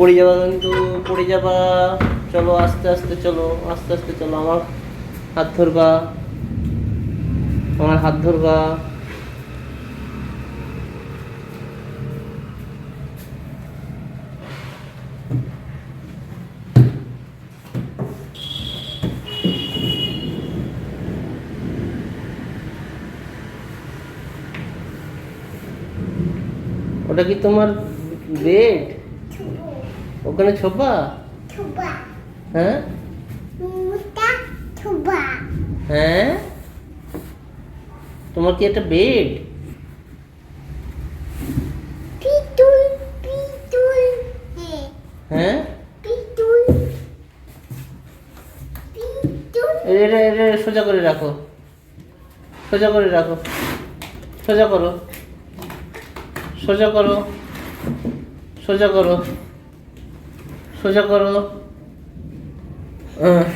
পড়ে যাবা কিন্তু, পড়ে যাবা। চলো আস্তে আস্তে চলো, আস্তে আস্তে চলো। আমার হাত ধরবা, আমার হাত ধরবা। ওটা কি তোমার বেড? ওখানে ছোপা? হ্যাঁ হ্যাঁ, তোমার কি একটা বেড? হ্যাঁ, এটা এটা সোজা করে রাখো, সোজা করে রাখো, সোজা করো, সোজা করো, সোজা করো, সোজা করো,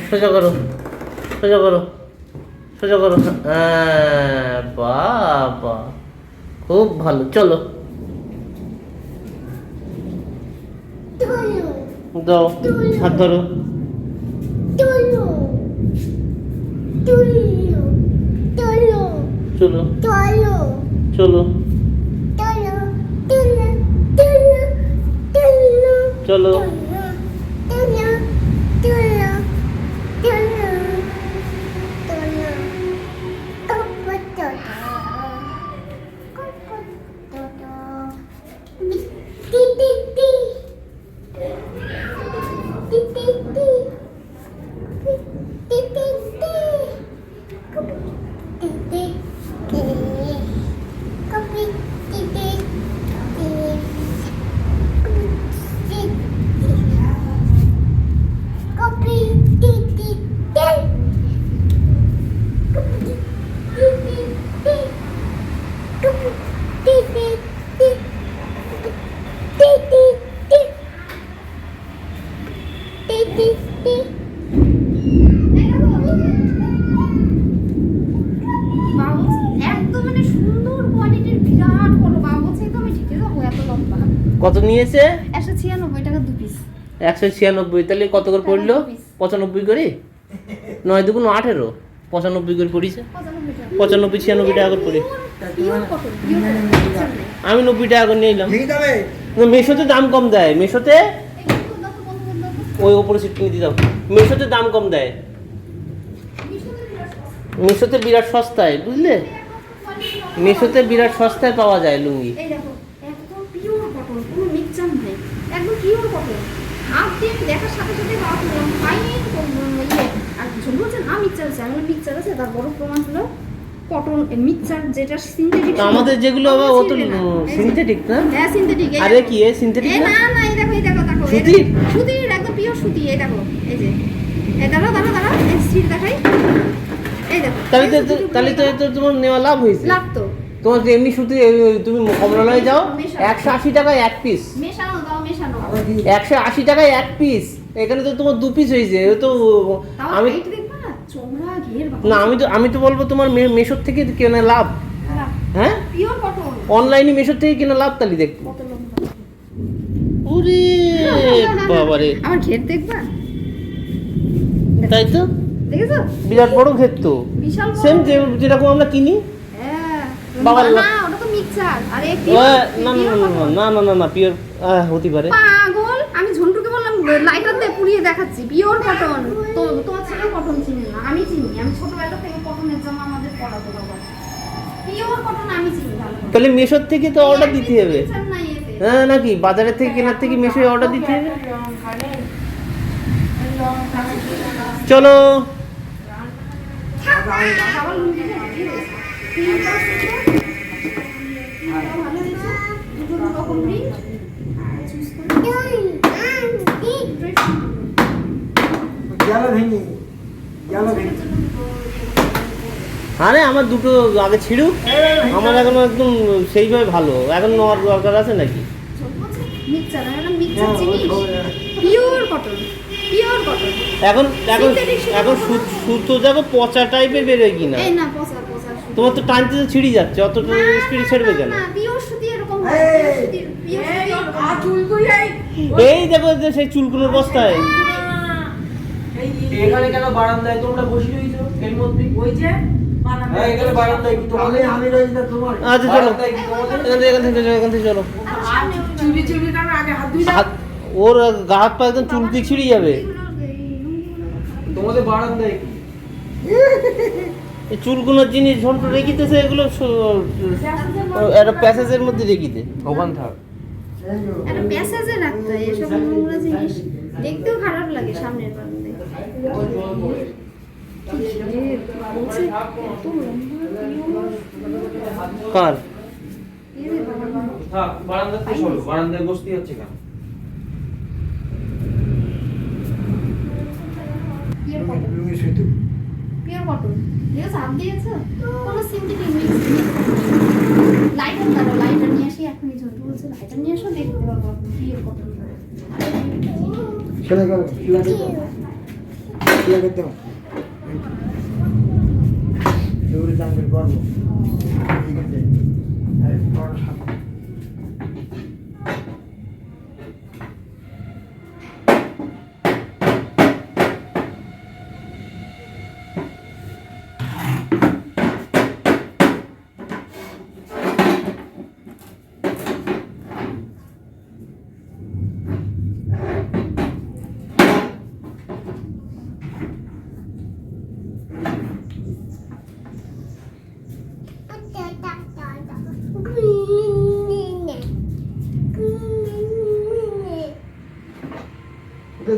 সোজা করো, সোজা করো, সোজা করো। হ্যাঁ, বাবা খুব ভালো। চলো দাও, হাত ধরো। চলো চলো চলো। কত নিয়েছে? 196 টাকা 2 পিস। 196, তাহলে কত করে পড়লো? 95 করে। 9 2 18, 95 করে পড়িছে। 95 96 টাকা করে পড়ি। আমি 90 টাকা করে নিলাম। মেশোতে দাম কম দেয়, মেশোতে ওই ওপরে সিট কিনে দিয়ে দাও। মেশোতে দাম কম দেয়, মেশোতে বিরাট সস্তায়, বুঝলে? মেশোতে বিরাট সস্তায় পাওয়া যায় লুঙ্গি। এই দেখো, একদম পিওর কটন, কোনো মিক্সচার নেই, একদম পিওর কটন। হাত দিয়ে দেখার সাথে সাথে বাবা বললাম ফাইন ইয়ে। আর ঝুম বলছে না মিক্সচার আছে, আমি মিক্সচার আছে, তার বড় প্রমাণ হলো কটন মিক্সচার যেটা সিনথেটিক। আমাদের যেগুলো আবার ও তো সিনথেটিক না? হ্যাঁ সিনথেটিক। আরে কি এ সিনথেটিক না? না এই দেখো, এই দেখো দেখো সুতির, সুতির একদম পিওর সুতি। এই দেখো, এই যে এই দাঁড়াও দাঁড়াও দাঁড়াও, এই সিট দেখাই। এই দেখো, তাহলে তো তোমার নেওয়া লাভ হয়েছে। লাভ তো তোমার এমনি সুতি, তুমি কমলালয়ে যাও 180 টাকায় এক পিস। মেশানো দাও, মেশানো 180 টাকায় এক পিস। এখানে তো তোমার 2 পিস হয়েছে। তো আমি দেখবা না চমড়া ঘের না, আমি তো বলবো তোমার মেশোর থেকে কেনা লাভ। হ্যাঁ পিওর কটন, অনলাইনে মেশোর থেকে কেনা লাভ। তাহলে দেখো, কত লম্বা। ওরে বাবারে, আমার ঘের দেখবা? তাই তো, দেখেছো? বিরাট বড় ঘের তো, বিশাল বড়। সেম যেরকম আমরা কিনি। হ্যাঁ বাবা, না ওটা তো মিক্সচার। আরে না না না না না না, পিওর হতে পারে। পাগল, আমি ঝন্টুকে বললাম লাইটার দিয়ে পুড়িয়ে দেখাচ্ছি পিওর কটন। তো তোমার ছেলে কটন চিনি না, আমি চিনি। আমি ছোটবেলা থেকে কটনের জামা আমাদের পরাতো বাবা। পিওর কটন আমি চিনি ভালো। তাহলে মেশোর থেকে তো অর্ডার দিতে হবে। হ্যাঁ নাকি বাজারের থেকে কেনার থেকে মেশোয় অর্ডার দিতে হবে। চলো আরে আমার দুটো আগে ছিড়ুক, আমার এখনো একদম সেইভাবে ভালো। এখন নেওয়ার দরকার আছে নাকি? এখন এখন এখন সুতো যাবো পচা টাইপের বেরোয় কিনা? তোমার তো টানতে ছিঁড়ি যাচ্ছে, অতটা স্পিড ছেড়বে কেন? এই দেখো যে সেই চুলকুলোর বস্তায় এখানে কেন বারান্দায় তোমরা বসে রয়েছো এর মধ্যে ওই যে হ্যাঁ এখানে বারান্দায় কি তোমাদের আমি রয়েছি না তোমার আচ্ছা চলো এখান থেকে চলো চুরি চুরি কারণ আগে হাত ধুই ওর গা হাত পা একদম চুলকি ছিঁড়ে যাবে তোমাদের বারান্দায় কি এই চুলগুলোর জিনিস ঝন্ট রেখিতেছে এগুলো একটা প্যাসেজের মধ্যে রেখিতে ওখান থাক একটা প্যাসেজে রাখতে হয় এসব নোংরা জিনিস দেখতেও খারাপ লাগে সামনের বারান্দায় কার থাক বারান্দাতে চলো বারান্দায় বসতে হচ্ছে কেন পিওর কটন দেখো সাপ দিয়েছে কোনো সিনথেটিক মিক্স লাইটার দাও লাইটার নিয়ে আসি এখনই ঝন্টু বলছে লাইটার নিয়ে আসো দেখতে পাবো পিওর কটন সেটা করো কি করতে হবে দৌড়ে জানবেন করবো ঠিক আছে বড় সাপ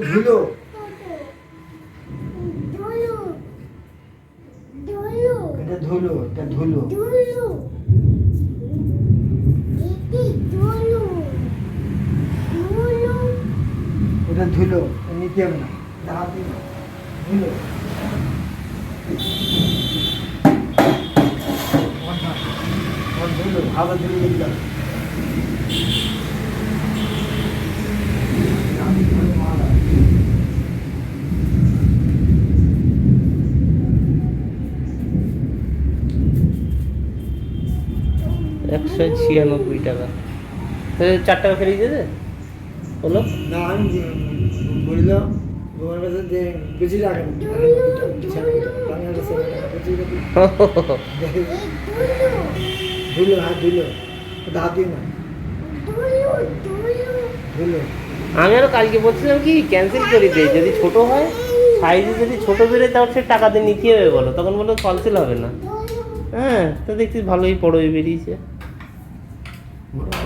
ধুলো এটা ধুলো এটা ধুলো এটা ধুলো নিতে হবে না এটা হাতে ধুলো ধুলো আবার ধুলো দিলাম টাকা 4 টাকা ফেরিয়ে দেবে হলো না আমি বললাম তোমার কাছে যে বেশি রাখেন ধুলো হ্যাঁ ধুলো ওটা হাতে না ধুলো আমি আরো কালকে বলছিলাম কি ক্যান্সেল করে দিই যদি ছোট হয় সাইজে যদি ছোট বেরোয় তাহলে সে টাকা দিয়ে নিতে হবে বলো তখন বলো ক্যান্সেল হবে না হ্যাঁ তো দেখছি ভালোই বড়ই বেরিয়েছে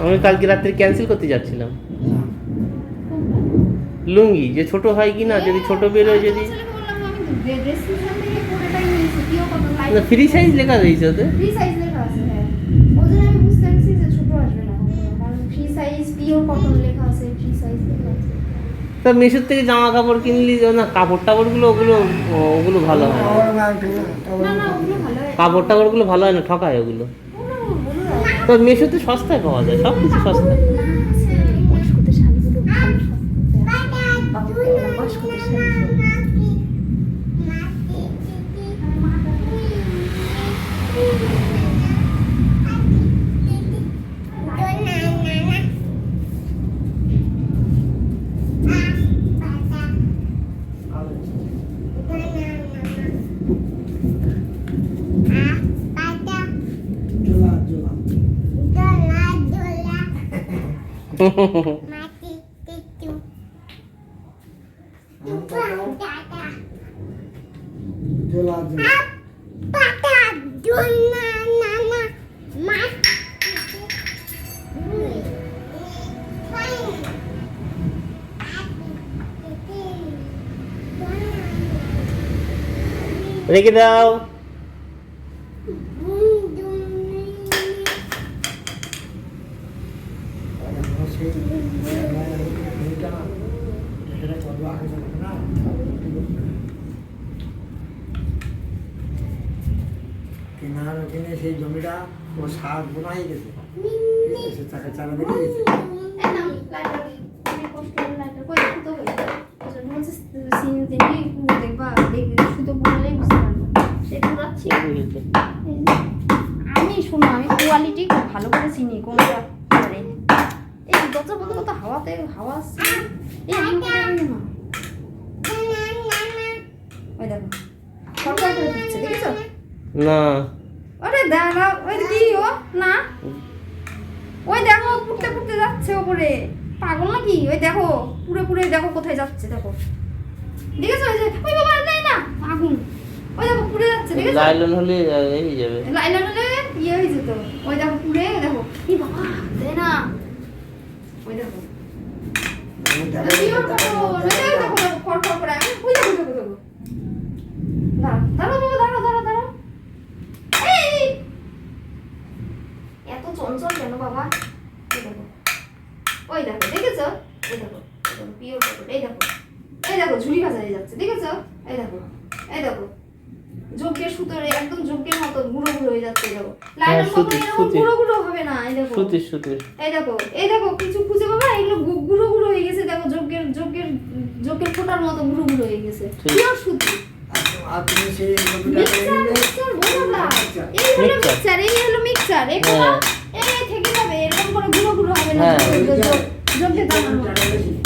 আমি কালকে রাত্রে ক্যান্সেল করতে যাচ্ছিলাম লুঙ্গি যে ছোট হয় কি না যদি ছোট বেরোয় যদি ফ্রি সাইজ লেখা রয়েছে ওতে ফ্রি সাইজ লেখা আছে হ্যাঁ ওদের আমি বুঝতে পারছি যে ছোট আসবে না কারণ ফ্রি সাইজ পিওর কটন লেখা আছে ফ্রি সাইজ লেখা আছে তা মিশোর থেকে জামা কাপড় কিনলি না কাপড় টাপড়গুলো ওগুলো ভালো হয় না না ওগুলো ভালো হয় কাপড় টাপড়গুলো ভালো হয় না ঠকায় ওগুলো তো মিশোতে সস্তায় পাওয়া যায় সব কিছু সস্তায় বয়স্কদের শাড়িগুলো ভালো বয়স্কদের শাড়ি রেখে দাও কেনার ওখানে সেই জমিটা ও সার বোনা হয়ে গেছে সে চাকা চালা বেরিয়ে গেছে আমি শোনো আমি কোয়ালিটি ভালো করে চিনি কোনটা দরজা বন্ধ করতে হাওয়াতে হাওয়া আসছে এই আমি পারি না ওই দেখো সরকার করে দিচ্ছে দেখেছো না ওরে দাঁড়া ওই কি ও না ওই দেখো পুড়তে পুড়তে যাচ্ছে ওপরে পাগল নাকি ওই দেখো পুরো পুরো দেখো কোথায় যাচ্ছে দেখো দেখেছো ওই যে ওই বাবা নেই না আগুন ওই দেখো পুড়ে যাচ্ছে দেখেছো লাইলন হলে এই যাবে লাইলান হলে ইয়ে হয়ে যেত ওই দেখো পুড়ে দেখো এই বাবা দে না ওই দেখো পিওর কটন ওই দেখো দেখো ফরফর করে ওই দেখো দেখো দেখো দাঁড়াও বাবা দাঁড়াও এই এত চঞ্চল কেন বাবা ওই দেখো দেখেছো ওই দেখো পিওর কটন এই দেখো ঝুড়ি ভাজা হয়ে যাচ্ছে দেখেছো এই দেখো যজ্ঞের সুতোর একদম যজ্ঞের মতো গুঁড়ো গুঁড়ো হয়ে যাচ্ছে এই দেখো লাইনের মতো এরকম গুঁড়ো গুঁড়ো হবে না এই দেখো সুতির এই দেখো কিছু খুঁজে বাবা এগুলো গুঁড়ো গুঁড়ো হয়ে গেছে দেখো যজ্ঞের ফোঁটার মতো গুঁড়ো গুঁড়ো হয়ে গেছে পিওর সুতি আর তুমি সেই জমিটাকে এই হলো মিক্সচার এগুলো এই থেকে যাবে এরকম করে গুঁড়ো গুঁড়ো হবে না যজ্ঞের দানার মতো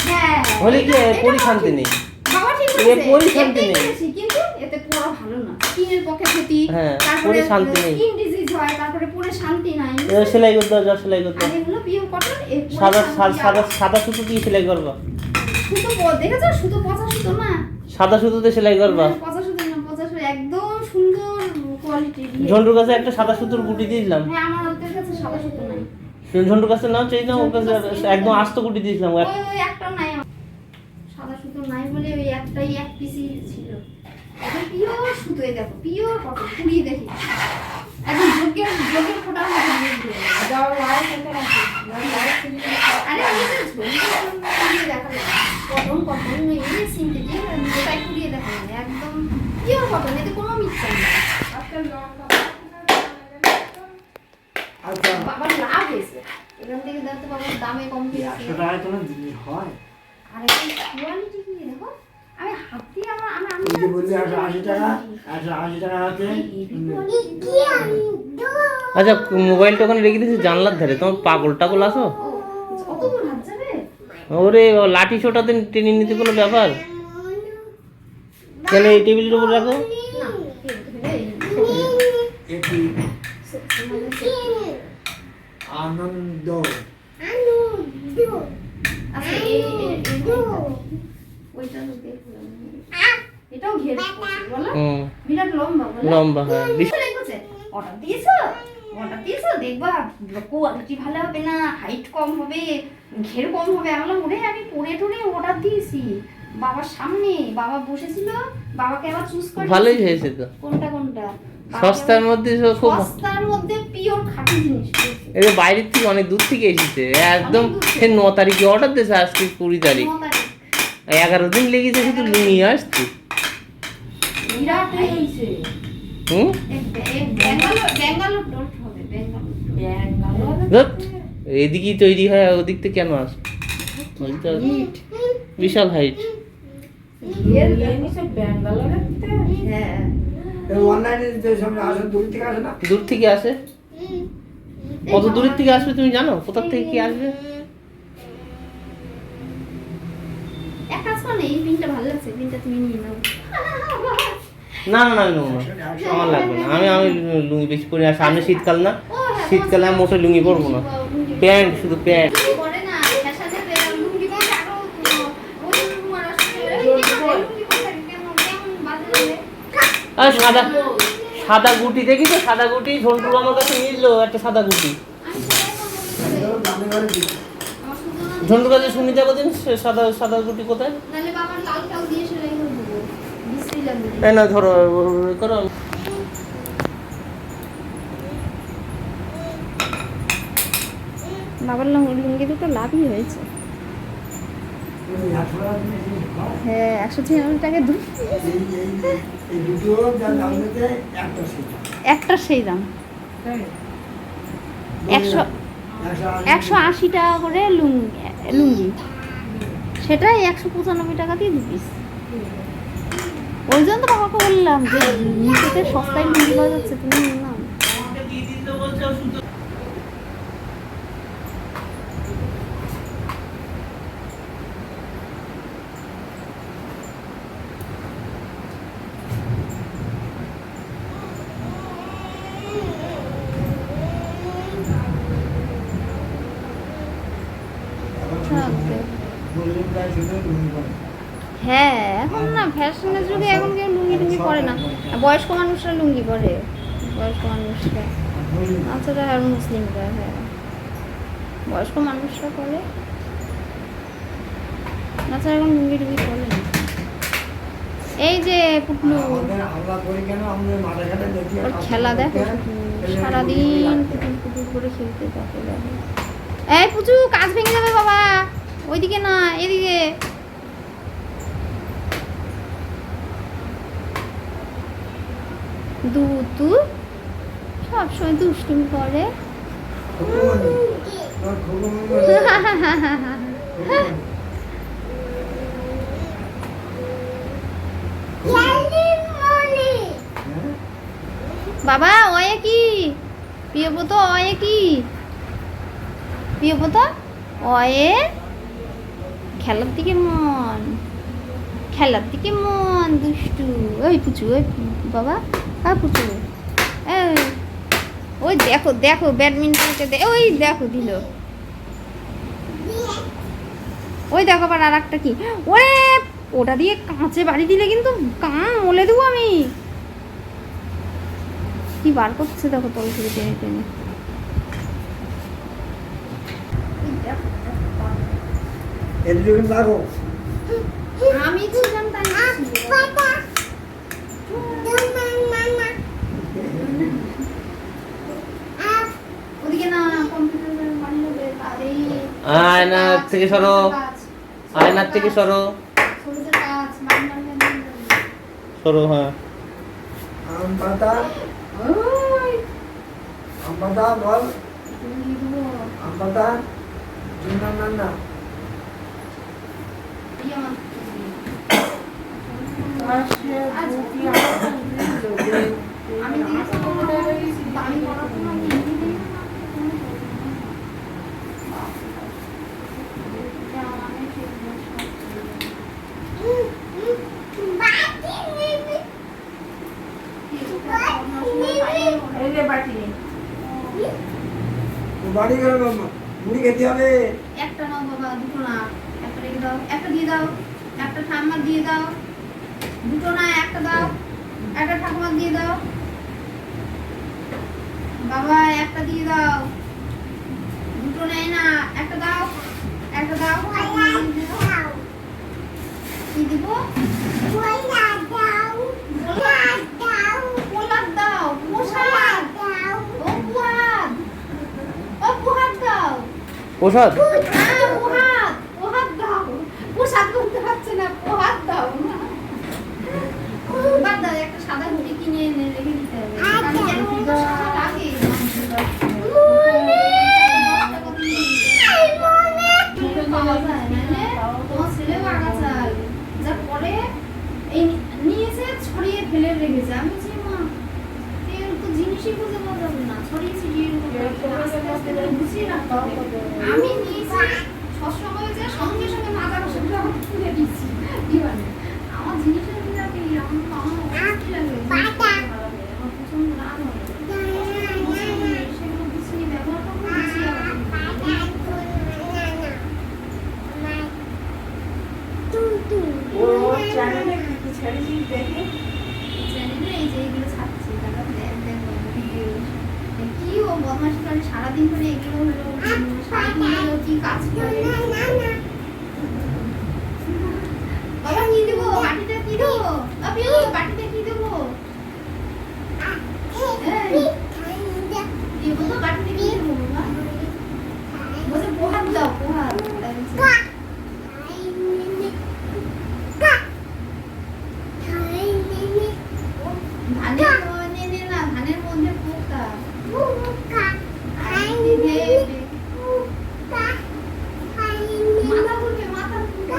হ্যাঁ হলে কি পরিশান্তি নেই বাবা ঠিক এ আছে পরিশান্তি নেই কিন্তু এতে পড়া ভালো না স্কিনের পক্ষে ক্ষতি হ্যাঁ, তারপরে পরিশান্তি নেই। স্কিন ডিজিজ হয় তারপরে পরে শান্তি নাই সেলাই করতে হবে সেলাই করতে আর হবে এগুলো পিওর কটন সাদা সুতো দিয়ে সেলাই করবা সুতো দেখেছো সুতো পচা সুতো না সাদা সুতোতে সেলাই করবা পচা সুতো না পচা সুতো একদম সুন্দর কোয়ালিটি ঝন্টুর কাছে একটা সাদা সুতোর গুটি দিয়েছিলাম হ্যাঁ আমার ওদের কাছে সাদা সুতো নাই ঝন্টুর কাছে নাও চাই না ওর কাছে একদম আস্ত গুটি দিয়েছিলাম ওই একটা নাই আমার। সাদা সুতো নাই বলে ওই একটাই এক পিসই ছিল এখন পিওর সুতোই দেখো পিওর কটন পুড়িয়ে দেখি একদম যোগের ফোটা মতো দিয়ে যাও লাইট এখানে আছে লাইট আরে আমি তো পুড়িয়ে দেখাবো কটন এই সিনথেটিক ওটাই পুড়িয়ে দেখাবো একদম পিওর কটন এতে কোনো মিক্সচার নেই আজকাল লঙ্কা আচ্ছা বাবার লাভ হয়েছে এখান থেকে দেখতে বাবার দামে কম পেয়েছে 100 টাকায় কোনো জিনিস হয় আর এই কোয়ালিটি কি দেখো আমি হাত দিয়ে আমি ওই যে বললি 180 টাকা 180 টাকা আছে আচ্ছা মোবাইলটা ওখানে রেখে দিয়েছি জানলার ধারে তোমার পাগল টাগল আসো কত দূর হাত যাবে ওরে লাঠি ছোটাতে টেনে নিতে কোনো ব্যাপার কেন এই টেবিলের উপর রাখো না এটি আনন্দ আচ্ছা ওইটা এটাও ঘের বলো হুম বিরাট লম্বা বলো লম্বা হ্যাঁ অর্ডার দিয়েছো দেখবা কোয়ালিটি ভালো হবে না হাইট কম হবে ঘের কম হবে আমি বললাম ওরে আমি পরে টরে অর্ডার দিয়েছি বাবার সামনে বাবা বসেছিল বাবাকে আবার চুজ করে ভালোই হয়েছে তো কোনটা সস্তার মধ্যে খুব সস্তার মধ্যে পিওর খাঁটি জিনিস এই যে বাইরের থেকে অনেক দূর থেকে এসেছে একদম সে 9 তারিখে অর্ডার দিয়েছে আজকে 20 তারিখ 11 দিন লেগেছে শুধু নিয়ে আসতে বিরাট হয়েছে হুম ব্যাঙ্গালোর ডট হবে ব্যাঙ্গালোর ধুৎ, এদিকেই তৈরি হয় ওদিক থেকে কেন আসে ওইটা বিশাল হাইট ঘের জিনিস ব্যাঙ্গালোরে হ্যাঁ অনলাইনে যে সব আসে দূর থেকে আসে না দূর থেকে আসে কত দূরের থেকে আসবে তুমি জানো কোথা থেকে কি আসবে এক কাজ করো না, এই পিনটা ভালো লাগছে পিনটা তুমি নিয়ে নাও না না না আমি নেবো না আমার লাগবে না আমি লুঙ্গি বেশি পরি আর সামনে শীতকাল না শীতকালে আমি মোটে লুঙ্গি পরবো না প্যান্ট শুধু প্যান্ট পরে না ফ্যাশনের লুঙ্গি পরে আরো ওই তোমার লুঙ্গি পরে কেমন বাজে লাগে আর সাদা গুটি দেখি তো সাদা গুটি ঝন্টু আমার কাছে নিলো একটা সাদা গুটি দামে করে দিই আমার শুধু ঝন্টুর কাছে শুনি যাবো দিন সাদা সাদা গুটি কোথায় নালে বাবার লালটাও দিয়ে সেলাই করে দেবো বিশ্রী লাগবে এই না ধরো করো বাবার লুঙ্গিতে তো লাভই হয়েছে ওই 100 টাকা জিনিস হয় হ্যাঁ 196 টাকা দুটো এই দুটো যা দাম নিতে একটা সেটা একটা সেই দাম 180 টাকা করে লুঙ্গি সেটাই 195 টাকা দিয়ে 2 পিস ওই জন্য তো বাবাকে বললাম যে নিচেতে সস্তায় লুঙ্গি পাওয়া যাচ্ছে তুমি না থাকবে। মুসলিম গায়ে শুধু লুঙ্গি পরে। হ্যাঁ এখন না ফ্যাশনের যুগে এখন কেউ লুঙ্গি টুঙ্গি পরে না, বয়স্ক মানুষরা লুঙ্গি পরে, বয়স্ক মানুষরা, মুসলিম তাছাড়া আর মুসলিমরা, হ্যাঁ বয়স্ক মানুষরা পরে, তাছাড়া এখন লুঙ্গি টুঙ্গি পরে না। এই যে পুটলু, আমাদের আমরা করি কেন, আমাদের মাঠে ঘাটে দেখি ওর খেলা দেখো সারাদিন পুতুল পুতুল করে খেলতে থাকে দেখো। এই পুচু কাজ ভেঙে যাবে বাবা, ওইদিকে না এদিকে। দুতু সবসময় দুষ্টুমি করে। খুকুমনি, তোর খুকুমনি বলে। খুকুমনি। হ্যাঁ? বাবা অয়ে কি প্রিয়ব্রত, অয়ে কি প্রিয়ব্রত, অয়ে খেলার দিকে মন, খেলার দিকে মন, দুষ্টু। ওই পুচু, ওই বাবা, হ্যাঁ পুচু, এই ওই দেখো দেখো ব্যাডমিন্টনকে ওই দেখো দিল, ওই দেখো আবার আর একটা কি, ওরে ওটা দিয়ে কাঁচে বাড়ি দিলে কিন্তু কান মলে দেবো আমি। কি বার করছে দেখো তল থেকে টেনে টেনে। এদিকে লাগো। আমি ছিলাম তাই ওদিকে না কম্পিউটার বাড়ি হবে তারই আয়নার থেকে সরো, আয়নার থেকে সরো, সরুজের কাজ বাড়ি সরো, হ্যাঁ আম পাতা, ওই আম পাতা বল, তুমি দেবো আম পাতা। না না না, এই আমার আমি দিয়েছি বাড়ি করার জন্য আমি এনে দিই না এই যে বাটি নেই। তো বাড়ি গেল বাবা, মুড়ি খেতে হবে। একটা নাও বাবা, দুটো না, একটা রেখে দাও, একটা দিয়ে দাও, একটা ঠাম্মার দিয়ে দাও, দুটো না একটা দাও, একটা ঠাকুমার দিয়ে দাও বাবা, একটা দিয়ে দাও, দুটো নেই না, একটা দাও, একটা দাও, ঠাকুমার দিয়ে দাও। কি দিব? পোলাদ দাও, প্রসাদ, ও পুয়াদ, ও পুয়াদ দাও, প্রসাদ, প্রসাদ দাও, প্রসাদ বলতে পারছে না, প্রসাদ দাও না, প্রসাদ দাও। একটা সাদা ঘুড়ি কিনে এনে রেখে দিতে হবে, কারণ কেন বলতো সাদা লাগে পাওয়া যায় না, তোমার ছেলেও আগাছাল যা করে এই নিয়েছে ছড়িয়ে ফেলে রেখেছে। আমি বলছি মা এর তো জিনিসই খুঁজে পাওয়া যাবে না, ছড়িয়েছি গিয়ে আস্তে আস্তে করে গুছিয়ে রাখতে হবে। আমি নিয়েছি সবসময় যে সঙ্গে সঙ্গে মাথা বসে তুলে দিচ্ছি দিবানে আমার জিনিসের বিরাটি আমার অশান্তি লাগে, আমার প্রচন্ড রাগ হয় সেগুলো গুছিয়ে ব্যবহার করবো, গুছিয়ে ওর চ্যানেলে কি কি ছেড়েছিস দেখি। চ্যানেলে এই যে এগুলো ছাড়ছি, তারপর দেখো ভিডিও কি ও বদমাশি করে সারাদিন ধরে এগুলো হলো, সারাদিন হলো কি কাজ করে। বাবা কি দেবো, বাটিটা কি দেবো, বাপি বাটিটা কি দেবো, দেবো তো বাটিতে কি দেবো বাবা, বলছে পোহাত দাও, পোহাত ধানের নে না, ধানের মধ্যে পোকা মাথা ঘুরবে, মাথা ঘুরবে,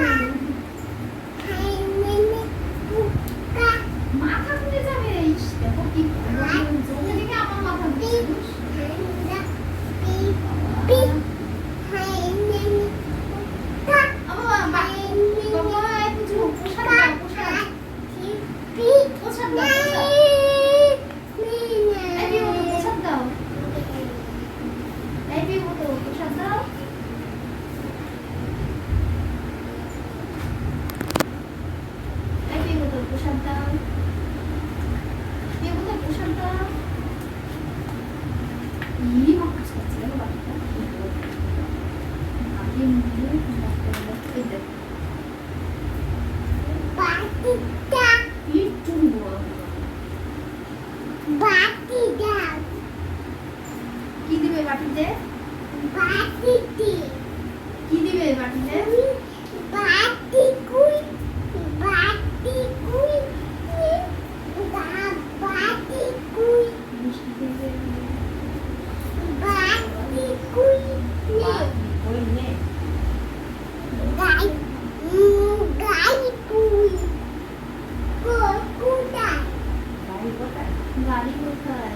কোথায়? গাড়ি কোথায়?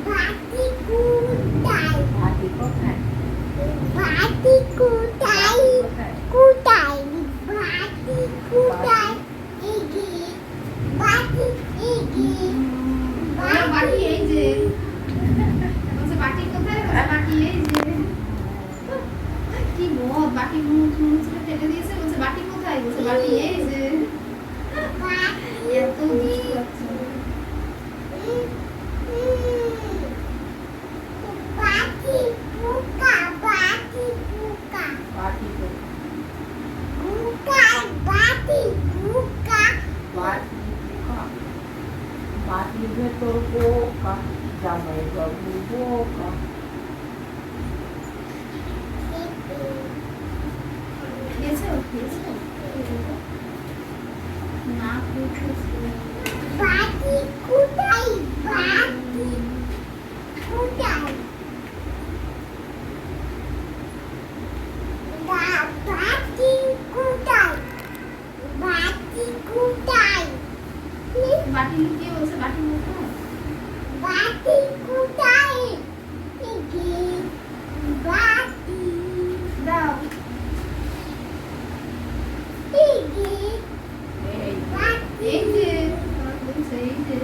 ভাতি কোথায়? কোথায়? ওরা বাটি এই যে বলছে বাটি কোথায়? বলছে বাটি এই যে। কি মদ, বাটি মুখ ফেলে দিয়েছে, বলছে বাটি কোথায়? বলছে বাটি এই যে। এত দুষ্টু বাচ্চা। বাটি কোথায়? বাটি পোকা। বাটির ভেতর পোকা, জামাই বাবু বোকা। খেয়েছে ও, খেয়েছে ও? না খেয়েছে। বাটি লুকিয়ে বলছে বাটি কোথায়? দাও। এই এই যে বলছে এই যে।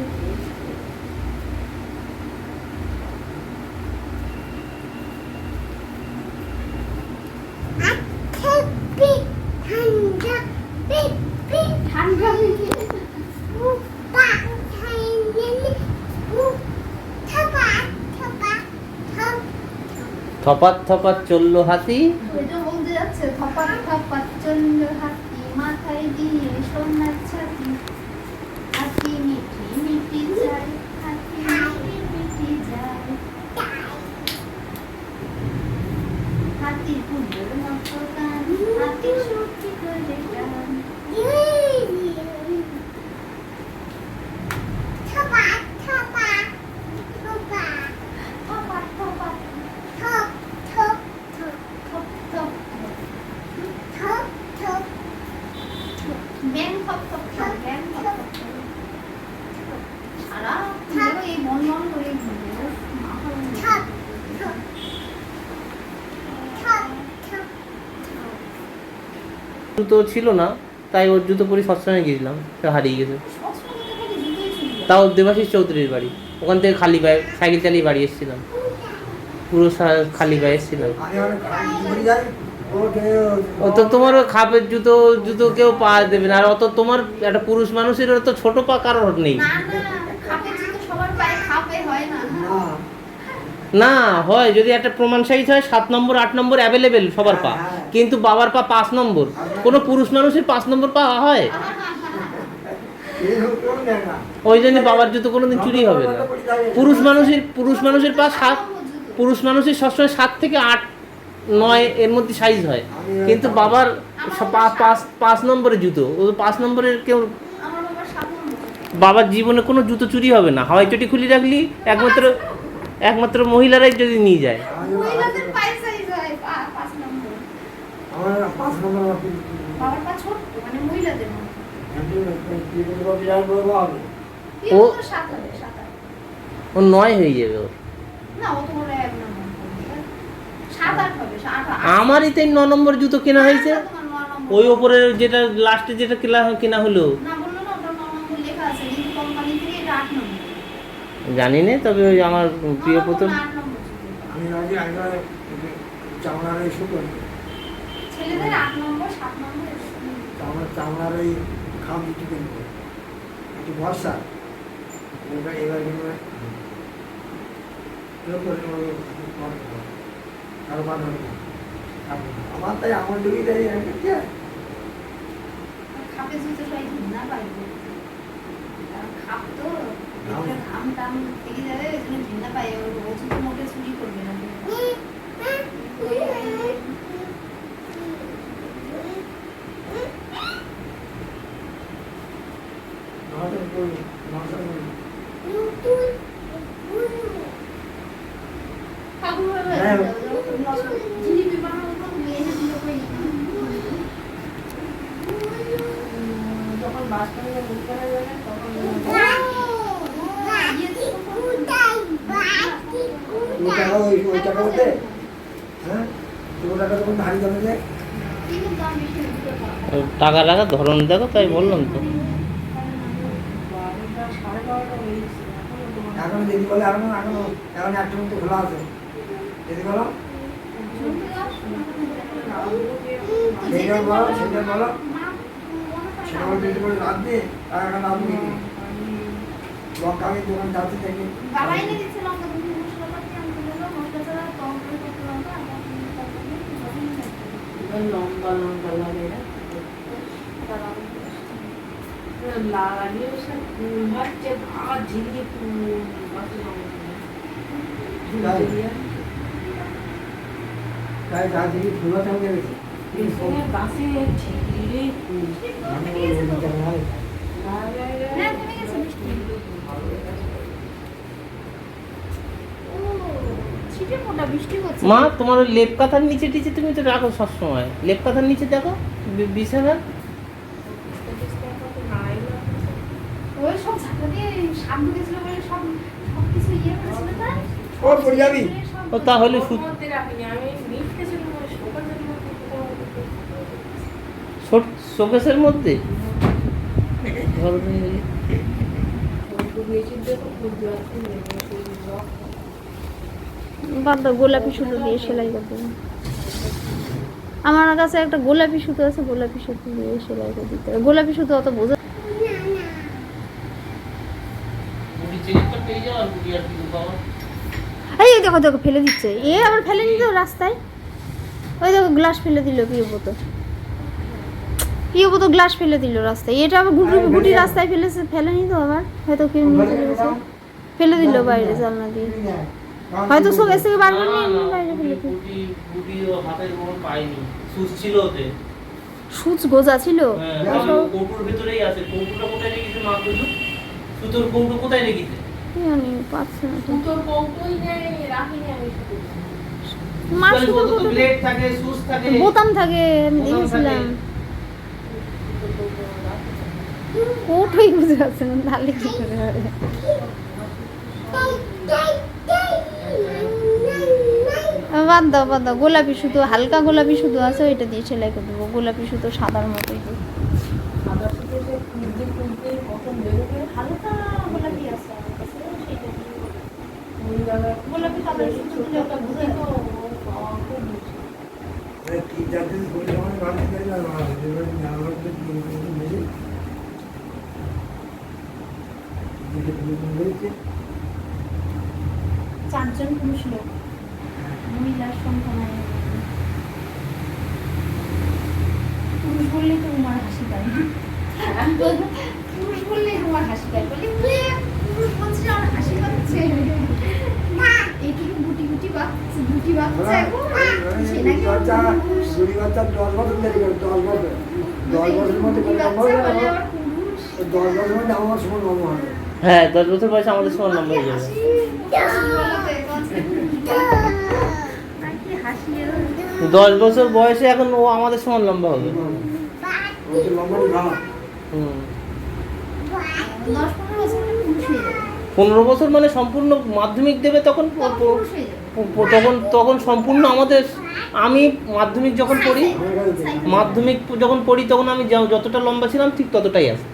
ঠান্ডা হয়ে গেছে। থপাত থপাত চললো হাতি, ওইটা বলতে যাচ্ছে থপাত থপাত চলল হাতি, মাথায় দিয়ে সোনার ছাতি, হাতি মিটি মিটি যায়, হাতি মিটি মিটি যায়, হাতির কুমড়োর মতো কান, হাতির সত্যি করে টান। থপাত থপাত থপ থপ থপ। ব্যাং থপ থপ থপ, ব্যাং থপ থপ থপ। সারা পুরো এই মন মন করে ঘুরবে। জুতো ছিল না, তাই ওর জুতো পরে সৎসঙ্গে গিয়েছিলাম, সে হারিয়ে গেছে। সবসময় তো খালি জুতোই ছিল। তাও দেবাশিস চৌধুরীর বাড়ি, ওখান থেকে খালি পায়ে সাইকেল চালিয়ে বাড়ি এসেছিলাম, পুরো খালি পায়ে এসেছিলাম। ও তো তোমার খাপের জুতো জুতো কেউ পা দেবে না, আর অত তোমার একটা পুরুষ মানুষের অত ছোট পা কারোর নেই। না না, খাপের জুতো সবার পায়ে খাপে হয় না। না হয় যদি একটা প্রমাণ সাইজ হয় 7 নম্বর 8 নম্বর অ্যাভেলেবেল সবার পা, কিন্তু বাবার পা 5 নম্বর, কোনো পুরুষ মানুষের 5 নম্বর পা হয়? ওই জন্য বাবার জুতো কোনোদিন চুরি হবে না। পুরুষ মানুষের পা 7, পুরুষ মানুষের সবসময় 7 থেকে 8 9 এর মধ্যে সাইজ হয়, কিন্তু বাবার 5 নম্বরের জুতো, ও 5 নম্বরের কেউ। আমার বাবার 7 নম্বর। বাবার জীবনে কোনো জুতো চুরি হবে না, হাওয়াই চটি খুলে রাখলি একমাত্র মহিলারাই যদি নিয়ে যায়। মহিলাদের পায়ে সাইজ হয় 5 নম্বর। বাবার পা ছোট, মানে মহিলাদের মতো। ও 7 হবে, 7 হবে। ও 9 হয়ে যাবে ওর। না অত বড় 1 নম্বর হবে। 7 8 হবে, 8 8। আমারই তো 9 নম্বর জুতো কেনা হয়েছে, তোমার 9 নম্বর। ওই ওপরে যেটা লাস্টে যেটা কেনা হলো। না বললো না ওটা 9 নম্বর লেখা আছে, কিন্তু কোম্পানি থেকে এটা 8 নম্বর। জানি না, তবে ওই আমার প্রিয় প্রথম 8 নম্বর জুতো। চামড়ার এই শুকন ছেলেদের 8 নম্বর 7 নম্বর এরকম। চামড়ার এই খাম দুটি কিনবো, একটু ভরসা এবার আমার তাই আমার ডুবি দেয় খাপে জুতো সবাই ঘৃণা পাইবে, কারণ খাপ তো দেখলে ঘাম টাম থেকে যাবে, ওই জন্য ঘৃণা পাই। ও জুতো মোটে চুরি করবে না। ঠাকুর হবে জিলিপি বানাবো তো মেয়ে দিল কই। মাঝখানে যে মুখ করা যাবে তখন ওই টাকা ওই টাকা হতে হ্যাঁ ওই টাকা তখন ভারী জমে যায়। টাকা রাখার ধরন দেখো, তাই বললাম তো। 12টা, 12:30 হয়ে গেছে, এখনো তোমার এখন দিদি বলে এখনো একটা মধ্যে খোলা আছে দিদি বলো সেটা বলো সেটা বলো দিদি বলে রাত দিয়ে আর এখন রাত দিয়ে লঙ্কা আমি দোকান যাচ্ছি দেখি বাবা এনে দিচ্ছে লঙ্কা, তুমি মশলা পাতি আনতে গেলো, মশলা ছাড়া টমেটো কত লঙ্কা আর লম্বা লম্বা লাগে না লাগিয়ে সব হচ্ছে আবার ঝিলিয়ে তাই যা দেখি ফুল আছে আমি গেছি গাছে ঝিলিয়ে হ্যাঁ তুমি গেছো মিষ্টি। ও ছিটে মোটা বৃষ্টি হচ্ছে। মা, তোমার ওই লেপ কাঁথার নিচে টিচে তুমি তো রাখো সবসময়, লেপ কাঁথার নিচে দেখো বিছানা। ওই সব ঝাঁটা দিয়ে সাপ ঢুকেছিল বলে সব কিছু ইয়ে করেছিল তাই ও পড়ে যাবি ও তাহলে শোকেসের মধ্যে বাবা গোলাপি সুতো দিয়ে সেলাই করতে হবে। আমার কাছে একটা গোলাপি সুতো আছে, গোলাপি সুতো দিয়ে সেলাই করে দিতে হবে। গোলাপি সুতো অত বোঝা এই দেখো দেখো ফেলে দিচ্ছে, এ আবার ফেলে দিল রাস্তায়। ওই দেখো গ্লাস ফেলে দিল পিওবো তো গ্লাস ফেলে দিল রাস্তায়। এটা আবার গুটি রাস্তায় ফেলেছে, ফেলে নি তো আবার হয়তো কেউ নিয়ে চলে গেছে, ফেলে দিল বাইরে জানলা দিয়ে। হয়তো সব এসে বার করে নিয়ে এমনি বাইরে ফেলে দিল। সুচ গোজা ছিল কি জানি পাচ্ছে না তো। মার সুতোর কৌটো- বোতাম থাকে, আমি দেখেছিলাম। কৌটোই বুঝে আছে না, তাহলে কি করে হবে? বাদ দাও, গোলাপি সুতো, হালকা গোলাপি সুতো আছে, ওইটা দিয়ে সেলাই করে দেবো। গোলাপি সুতো সাদার মতোই তো। সাদা সুতো যে খুলতে খুলতে কখন বেরোবে, হালকা গোলাপি আছে আমার কাছে, সেটা দিয়ে গোলাপি কালার সুতো দিলে ওটা বুঝে তো খুব বুঝে। কি যাতে বলে আমার ভালো করে না এবারে না হলে মেরে চারজন পুরুষ লোক, মহিলার সংখ্যা নাই। পুরুষ বললেই তো তোমার হাসি পায়, পুরুষ বললেই তোমার হাসি পায়, বলি পুরুষ বলছে আমার হাসি পাচ্ছে। এইটুকু গুটি গুটি বাচ্চা এখন সে নাকি পুরুষ। গুড়ি বাচ্চা 10 বছর দেরি করে 10 বছর 10 বছরের মধ্যে গুটি করে বাচ্চা বলে আবার পুরুষ। 10 বছরের মধ্যে আমার সমান মনে হয় হ্যাঁ, 10 বছর বয়সে আমাদের সমান লম্বা হয়ে যাবে। আর কি হাসি এর। 10 বছর বয়সে এখন ও আমাদের সমান লম্বা হবে। ও তো লম্বাই ভালো 10-15 বছর হলে পুরুষ হয়ে যাবে। 15 বছর মানে সম্পূর্ণ মাধ্যমিক দেবে তখন পুরুষ হয়ে যাবে। তখন সম্পূর্ণ আমাদের, আমি মাধ্যমিক যখন পড়ি, মাধ্যমিক যখন পড়ি তখন আমি যতটা লম্বা ছিলাম ঠিক ততটাই আছে।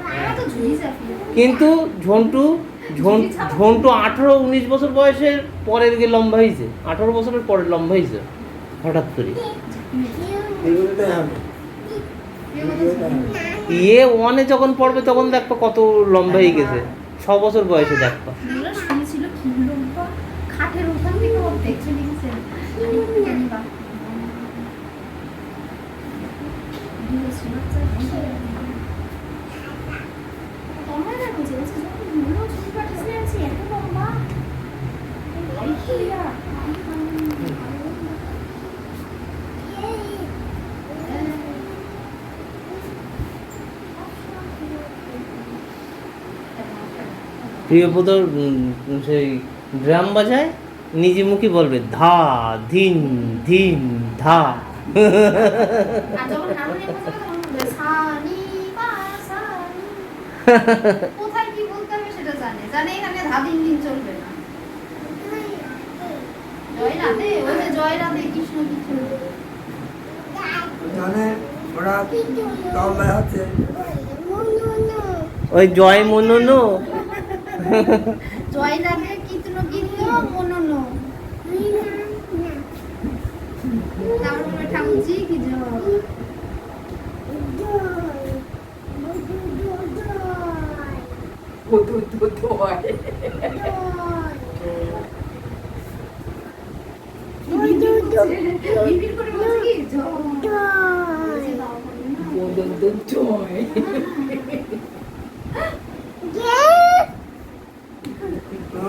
আমরা তো ঝুলি চাপিয়ে। কিন্তু ঝন্টু 18-19 বছর বয়সের পরের গিয়ে লম্বা হয়েছে, 18 বছরের পরে লম্বা হয়েছে হঠাৎ করে। এগুলোতে হবে ইয়ে ওয়ানে যখন পড়বে তখন দেখবো কত লম্বা হয়ে গেছে, 6 বছর বয়সে দেখবো। এগুলো শুনেছিল কি লম্বা, খাটের ওখান থেকে ওর দেখছে লিখেছে প্রিয়পদ সেই ড্রাম বাজায়, নিজে মুখে বলবে ধা ধিন ধিন ধা। আর যখন হারমোনিয়াম বাজাবে তখন বলবে সা নি পা সা কোথায় কি বলতে হবে সেটা জানে জানে এখানে ধাদিন দিন চলবে না জয় রাধে ওই যে জয় রাধে কৃষ্ণ কৃষ্ণ জানে ওরা দল দেখাচ্ছে ওই জয় মননো জয় রাধে কীর্তন কীর্তন মনন তারপরে ঠাকুরজি কি জয় বিড়বিড় করে বলছে কি জয়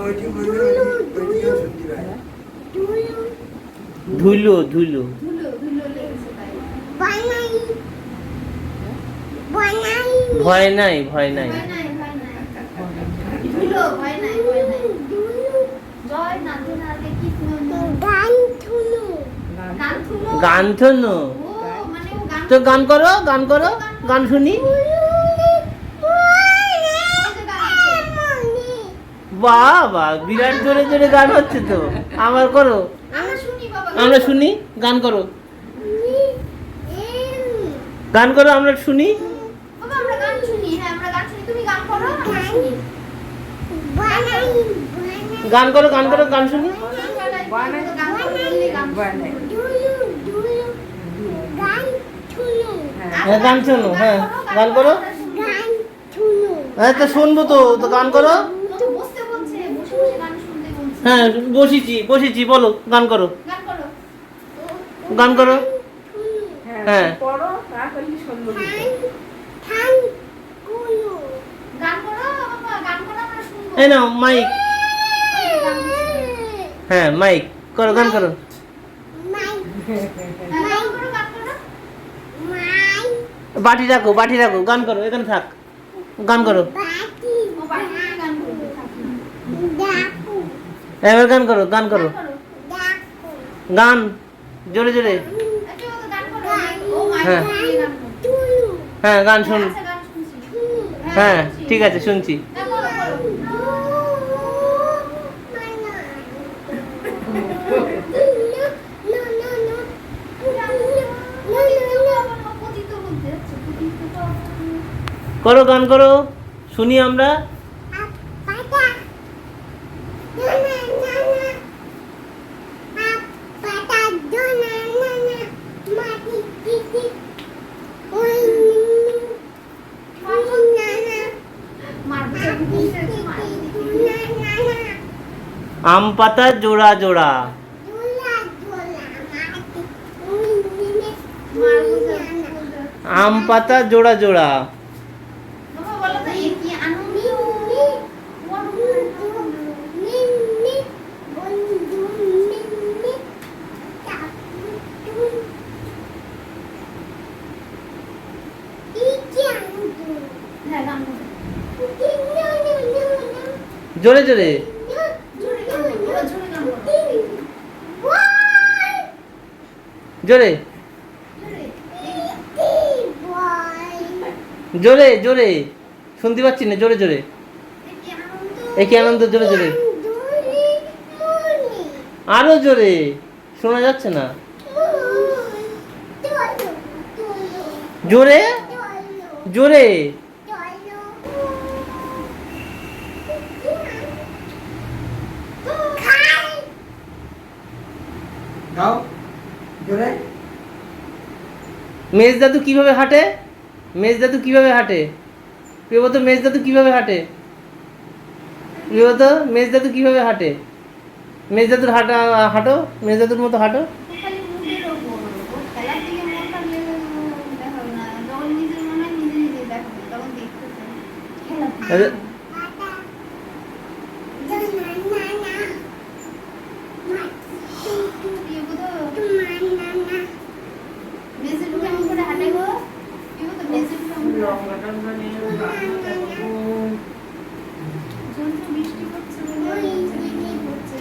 ওইটি বললে ওইটি শুনতে পায় ধুলো ধুলো ধুলো ধুলো লেগেছে তাই ভয় নাই ভয় নাই ভয় নাই ভয় নাই ধুলো ভয় নাই ভয় নাই জয় নাথে নাথে কৃষ্ণ গান থুলো গান শোনো ও মানে ও গান তো গান করো গান শুনি বাহ বাহ বিরাট জোরে জোরে গান হচ্ছে তো আবার করো আমরা শুনি বাবা আমরা শুনি গান করো গান করো আমরা শুনি বাবা আমরা গান শুনি হ্যাঁ আমরা গান শুনি তুমি গান করো আমরা শুনি গান করো গান শুনি হ্যাঁ গান শোনো হ্যাঁ গান করো হ্যাঁ তো শুনবো তো গান করো বসতে বলছে বসে বসে গান শুনতে বলছে হ্যাঁ বসেছি বলো গান করো গান করো হ্যাঁ পড়ো তাড়াতাড়ি শুনবো গান করো বাবা গান করো আমরা শুনবো এই নাও মাইক হ্যাঁ মাইক করো গান করো গান করো বাটি রাখো গান করো এখানে থাক গান করো ও বাড়িতে গান করবে এবার গান করো গান জোরে জোরে গান করো ও হ্যাঁ। মাইক গান করো হ্যাঁ গান শুন আচ্ছা গান শুনছি হ্যাঁ শুনছি। ঠিক আছে শুনছি গান করো করো গান করো শুনি আমরা আম পাতা জোড়া জোড়া আম পাতা জোড়া জোড়া জোরে জোরে জোরে জোরে জোরে শুনতে পাচ্ছি না জোরে জোরে একই আনন্দ জোরে জোরে আরো জোরে শোনা যাচ্ছে না জোরে জোরে গাও জোরে মেজ দাদু কিভাবে হাঁটে মেজ দাদু কিভাবে হাঁটে প্রিয়ব্রত মেজ দাদু কিভাবে হাঁটে প্রিয়ব্রত মেজ দাদু কিভাবে হাঁটে মেজ দাদুর হাঁটো মেজ দাদুর মতো হাঁটো খালি মুডের ওপর ও খেলার দিকে মনটা দেখাবে না যখন নিজের মনে হয় নিজে নিজে দেখাবে তখন দেখতে চাই খেলা আরে- মেসে ঢুকে এমন করে হাঁটে গো কি বলতো মেসে ঢুকে এমন করে হাঁটে। ঝুমঝুম বৃষ্টি করছে বলে হচ্ছে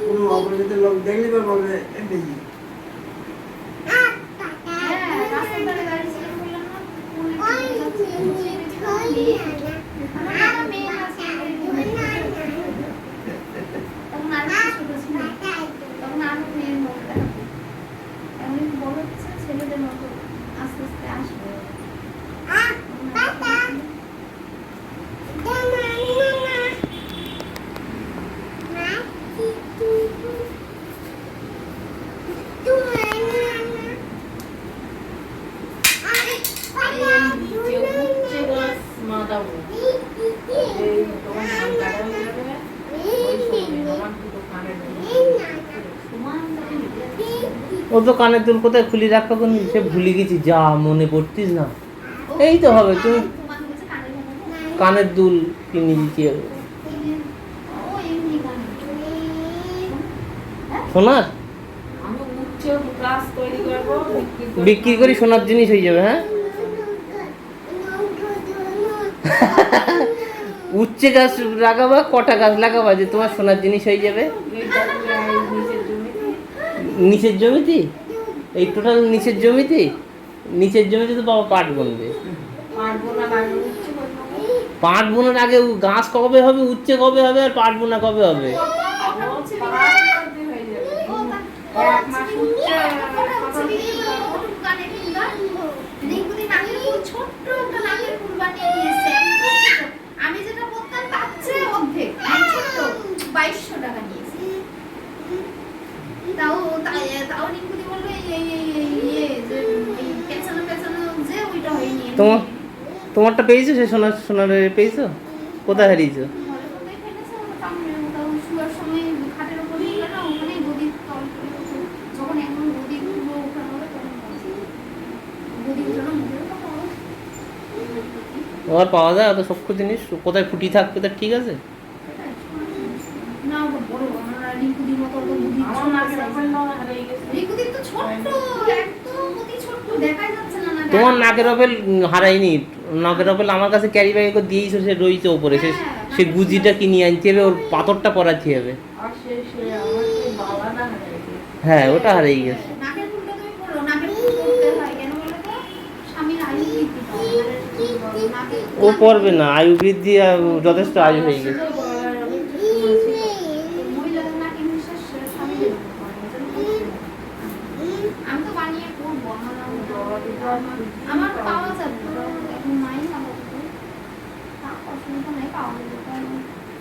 কোনো অপরিচিত লোক দেখলে বলবে আমার মেয়ে আছে তখন আর ছোট ছিল তখন আমি মেয়ের মুখ দেখাবো এখন একটু বড় হচ্ছে ছেলেদের মতো আস্তে আস্তে আসবে যে উচ্ছে গাছ মাদাবো এই তোমার ধান কাটা হয়ে যাবে ওই সময় আমার দুটো কানের ও তো কানের দুল কোথায় খুলি রাখা কোন সে ভুলে গেছি, যা মনে পড়তিস না। এই তো হবে, তুমি তোমাকে বলছে কানের ঝাঁটা কানের দুল কিনে দিচ্ছি ও এমনি কানে সোনার আমি উচ্ছে গাছ তৈরি করবো বিক্রি করি, সোনার জিনিস হয়ে যাবে। হ্যাঁ, উচ্ছে গাছ লাগাবা, কটা গাছ লাগাবা যে তোমার সোনার জিনিস হয়ে যাবে? নিচের জমিতে, এই টোটাল নিচের জমিতে, নিচের জমিতে তো বাবা পাট বুনবে। পারবো না লাগে উচ্ছে করবো পাট বোনার আগে গাছ কবে হবে, উচ্ছে কবে হবে, আর পাট বোনা কবে হবে? এক মাস উচ্ছে আমি যেটা বলতাম তার চেয়ে অর্ধেক ছোট্ট 2200 টাকা নিয়েছি তাও নিকুতি বললো যে পেছানো যে ওইটা হয়নি তোমারটা পেয়েছো, সে সোনার পেয়েছো? কোথায় হারিয়েছো? আর পাওয়া যায় অত সূক্ষ্ম জিনিস? কোথায় ফুটি থাকবে তা ঠিক আছে। তোমার নাকের অপেল হারাইনি, নাকের অপেল আমার কাছে ক্যারি ব্যাগে করে দিয়েছো, সে রয়েছে ওপরে, সে গুজিটা কিনে আনতে হবে, ওর পাথরটা পরাতে হবে। আর সে আমার সেই বাবাটা হারিয়ে গেছে হ্যাঁ, ওটা হারিয়ে গেছে। ও পড়বে না, আয়ু বৃদ্ধি যথেষ্ট আয়ু হয়ে গেছে। আমি তো বানিয়ে করবো আমার পাওয়া যাবে এখন নাই অসুবিধা নেই, পাওয়া যাবে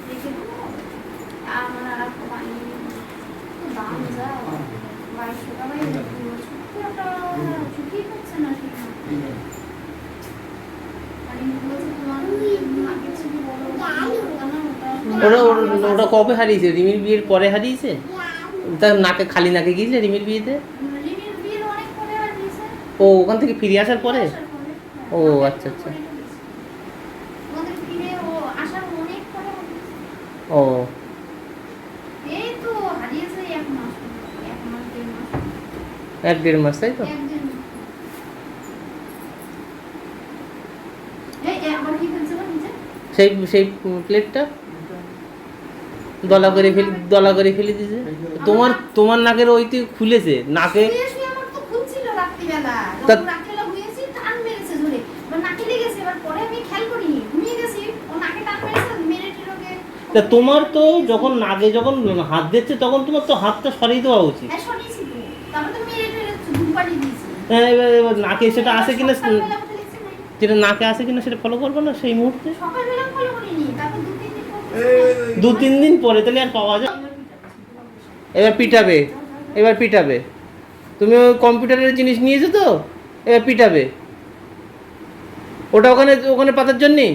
রেখে দেবো আমার আর একটা বানিয়ে দাম যা 2200 টাকায় ছুটিটা ছুটি হচ্ছে না সেটা ওটা কবে হারিয়েছে? রিমির বিয়ের পরে হারিয়েছে? তার নাকে খালি নাকে গিয়েছিলে রিমির বিয়েতে? ও ওখান থেকে ফিরে আসার পরে? ও আচ্ছা আচ্ছা। ও এক দেড় মাস, তাই তো? সেই প্লেটটা দলা করে ফেলে দিয়েছে। তোমার নাকের ওইটি খুলেছে, নাকে তোমার তো যখন নাকে যখন হাত দিচ্ছে তখন তোমার তো হাতটা সরিয়ে দেওয়া উচিত। হ্যাঁ, এবার নাকে সেটা আসে কিনা, যেটা নাকে আসে কিনা সেটা ফলো করবো না সেই মুহূর্তে, 2-3 দিন পরে, তাহলে আর পাওয়া যায়। এবার পিটাবে তুমি ওই কম্পিউটারের জিনিস নিয়েছো তো, এবার পিটাবে ওটা ওখানে পাতার জন্যে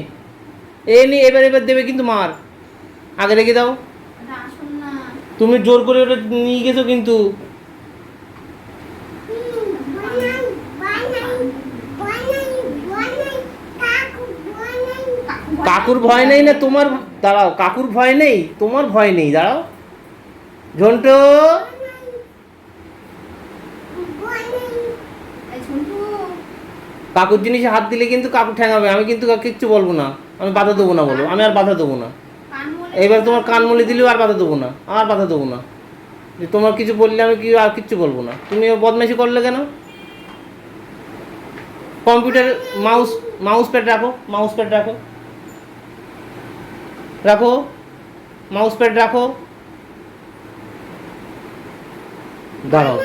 এবার দেবে কিন্তু মার। আগে রেখে দাও, তুমি জোর করে ওটা নিয়ে গেছো কিন্তু। কাকুর ভয় নেই না তোমার? দাঁড়াও, কাকুর ভয় নেই, তোমার ভয় নেই, দাঁড়াও। ঝন্টু, কাকুর জিনিসে হাত দিলে কিন্তু কাকু ঠ্যাঙাবে, আমি কিন্তু কিচ্ছু বলবো না, আমি বাধা দেবো না, বলো আমি আর বাধা দেবো না। এবার তোমার কান মলে দিলেও আর বাধা দেবো না, যে তোমার কিছু বললে আমি আর কিচ্ছু বলবো না। তুমি বদমাইশি করলে কেন? কম্পিউটার মাউস প্যাড রাখো, মাউস প্যাড রাখো, রাখো, মাউস প্যাড রাখো। দাঁড়াও,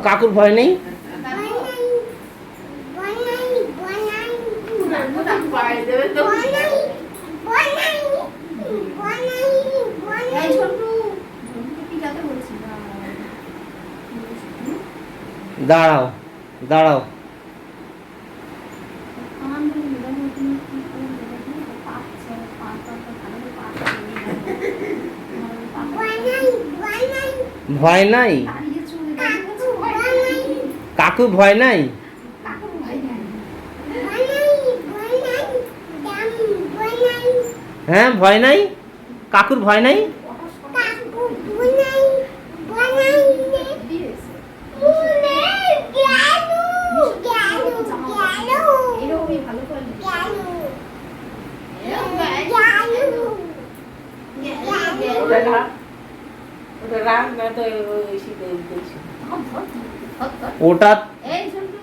কাকুর ভয় নেই। পায়ে দেবে তো। এই ঝন্টু, ঝন্টুকে কি যাতে বলছি না। দাঁড়াও দাঁড়াও, ভয় নাই, কাকু ভয় নাই। হ্যাঁ ভয় নাই, কাকুর ভয় নাই। এরকমই ভালো করে ওটা রাগ না তো ওই শীতে দেখছি। ওটা এই ঝন্টু,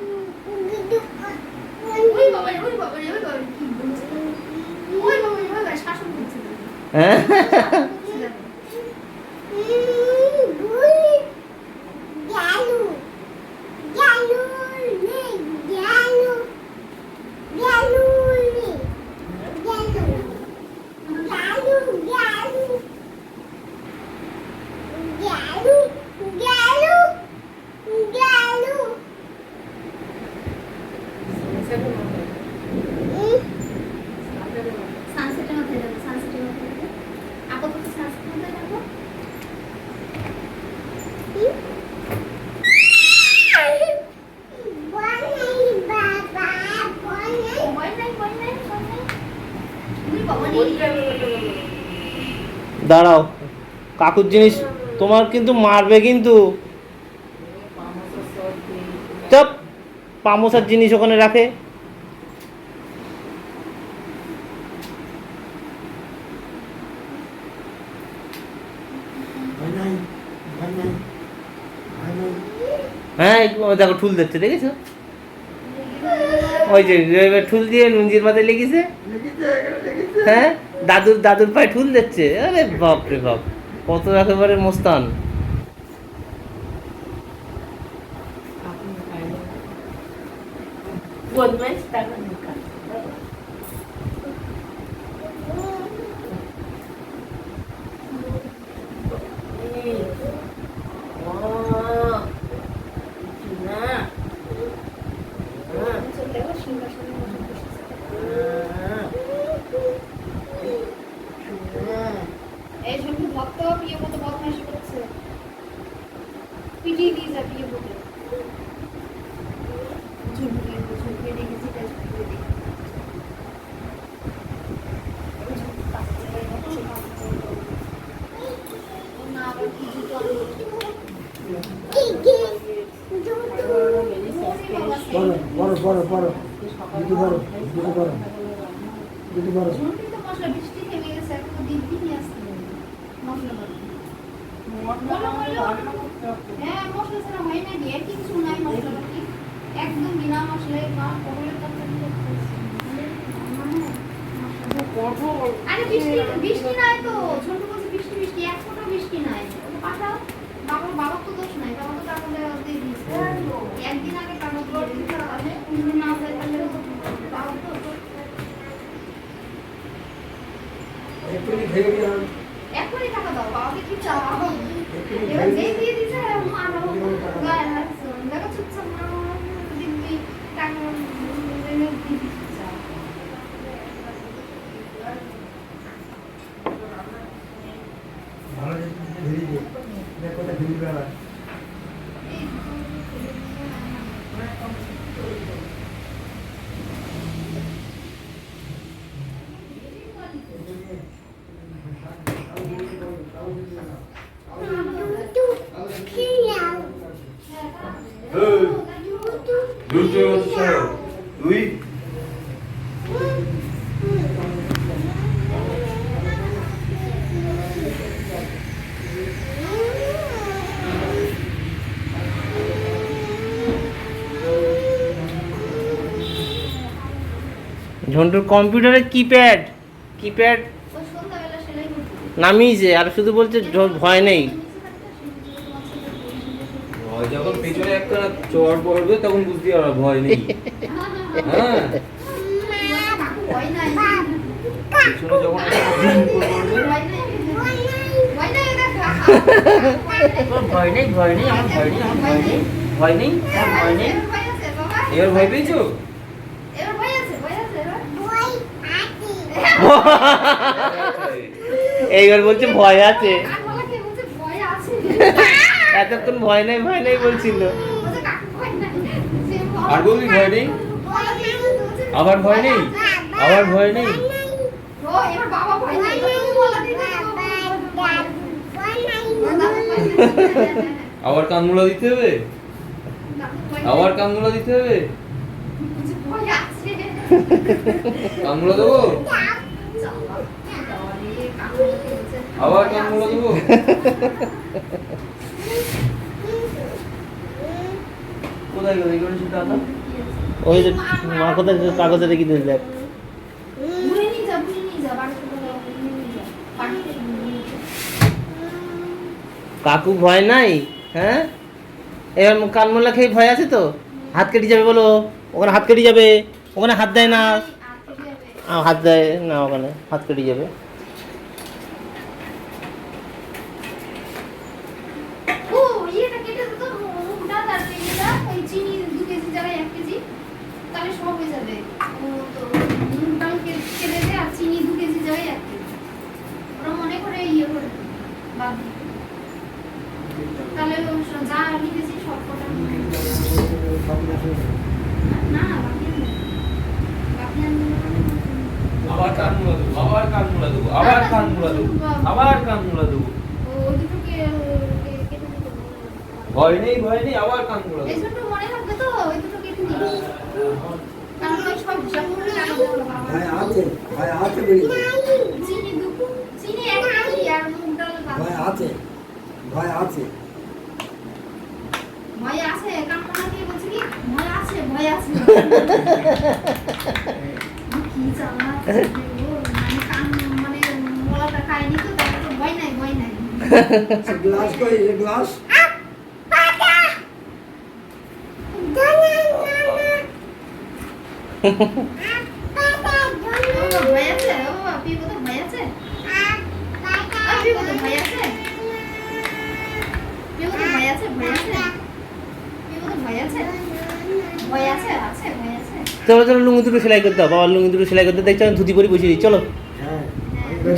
ওই বাবা ওই বাবা ওই বাবা কি বলছে, ওই বাবা ওই বাবা শাসন করছে। হ্যাঁ সানসেটের মধ্যে যাবে, সানসেটের মধ্যে যাবে। আপাতত সানসেটের মধ্যে যাবো। ভয় নাই, ভয় নাই, ভয় নাই। তুমি বাবা নেই। দাঁড়াও, কাকুর জিনিস তোমার কিন্তু মারবে কিন্তু। চপ, পামোসার জিনিস ওখানে রাখে। হ্যাঁ ওই দেখো ঠুল দিচ্ছে, দেখেছো? ওই যে এবার ঠুল দিয়ে নুঞ্জির মাথায় লেগেছে। হ্যাঁ দাদুর পায়ে ঠুল দিচ্ছে। আরে বাপ রে বাপ, কত একেবারে মোস্তান। বদমাইশ টাকা নিকা। এই ঝন্টু ভক্ত বিয়ে মতো বদমাইশি করছে, পিটিয়ে দিয়ে যা বিয়ে মতো। ঝুঁকিয়ে দেখেছি, তাই ঝুঁকিয়ে দেখেছি। না আবার কি জুতো আনবো? ঝন্টু তো মশলা বৃষ্টি থেমে গেছে, এখন তো দিব্যি নিয়ে আসতে হবে মশলা বাটা। হ্যাঁ মশলা ছাড়া হয় না, আর কিছু নাই মশলা বাটি, একদম বিনা মশলায় মা পটলের তরকারি করতেছে। আরে বৃষ্টি বৃষ্টি নাই তো, ঝন্টু বলছে বৃষ্টি বৃষ্টি, এক ফোঁটা বৃষ্টি নাই। ওটা পাঠাও, বাবার তো দোষ নাই, বাবা তো টাকা দিয়ে দিয়েছে। একদিন আগে টাকা দিয়ে দিতে হবে, কোনো না যায় তাহলে বাবা তো এখনই টাকা দাও, বাবাকে কি চাওয়া এবার যেই দিয়ে দিছে মা গায়ে লাগছে, দেখো চুপচাপ মা দিদি টাকা দিয়ে দিচ্ছে। তুই ঝন্টুর কম্পিউটারের কিপ্যাড কিপ্যাড ওই সন্ধ্যাবেলা সেলাই করতে নামিয়েছে আর শুধু বলছে ভয় নেই। ভয় যখন পেছনে একটা চড় পড়বে তখন বুঝতে পারবে ভয় নেই। হ্যাঁ ভয় নাই পেছনে যখন একটা ঝুম করে পড়বে, ভয় নাই ভয় নাই দেখা তোর ভয় নেই ভয় নেই আমার ভয় নেই আমার ভয় নেই ভয় নেই আমার ভয় নেই। ভয় আছে বাবা এবার ভয় পেয়েছো? এবার ভয় আছে এবার এইবার বলছে ভয় আছে, কাকু কে বলছে ভয় আছে এতক্ষণ ভয় নেই বলছিল। বলছে কাকু ভয় নাই সে আর বলবি ভয় নেই? আবার ভয় নেই? আবার ভয় নেই? ও এবার বাবা ভয় নাই তুমি বলা দিতে আবার কানমুলা দিতে হবে? আবার কানমুলা দিতে হবে? ভয় আছে কানমুলা দেবো? আবার কানমুলা দেবো? কোথায় গেল এগুলো শুধু দাদা? ওই যে মা কোথায় কাগজে রেখে দিয়েছে দেখ। ঘুরে নিয়ে যা বাড়িতে নিয়ে যা বাড়িতে নিয়ে যা কাকু ভয় নাই? হ্যাঁ এবার কানমোলা খেয়ে ভয় আছে তো? হাত কেটে যাবে বলো, ওখানে হাত কেটে যাবে, ওখানে হাত দেয় না, হাত দেয় না, ওখানে হাত কেটে যাবে। ও ইয়েটা কেটে দিত মুগটা তার কেজিটা ওই চিনি 2 কেজি জায়গায় 1 কেজি তাহলে সব হয়ে যাবে ও তো মুগ ডাল কেটে দে আর চিনি 2 কেজি জায়গায় 1 কেজি ওরা মনে করে ইয়ে করে বাদ দিতে তাহলে যা লিখেছি সব কটা না বাকি আবার কানমুলা দেবো, আবার কানমুলা দেবো, আবার কানমুলা দেবো, আবার কানমুলা দেবো। ওই দুটোকে কেটে দিতে ভয় নেই আবার কানমুলা এই দেবো। দুটো মনে থাকবে তো ওই দুটো কেটে দিবি কারণ ওই সব হিসাব করে টাকা বলো বাবা ভাই আছে বেরিয়ে চিনি 1 কেজি আর মুগ ডাল ভাই আছে ভয় আছে কামনা কি বলছি কি ভয় আছে কি জানা মানে কাম মানে মোলাটা খাইনি তো তাই তো ভয় নাই গ্লাস কই গ্লাস ভয় আছে ও আপনি কত ভয় আছে আপনি কত ভয় আছে ভয় আছে চলো চলো লুঙ্গি দুটো সেলাই করতে হবে, বাবার লুঙ্গি দুটো সেলাই করতে দেখছো আমি ধুতি পরে বসিয়ে দিই, চলো।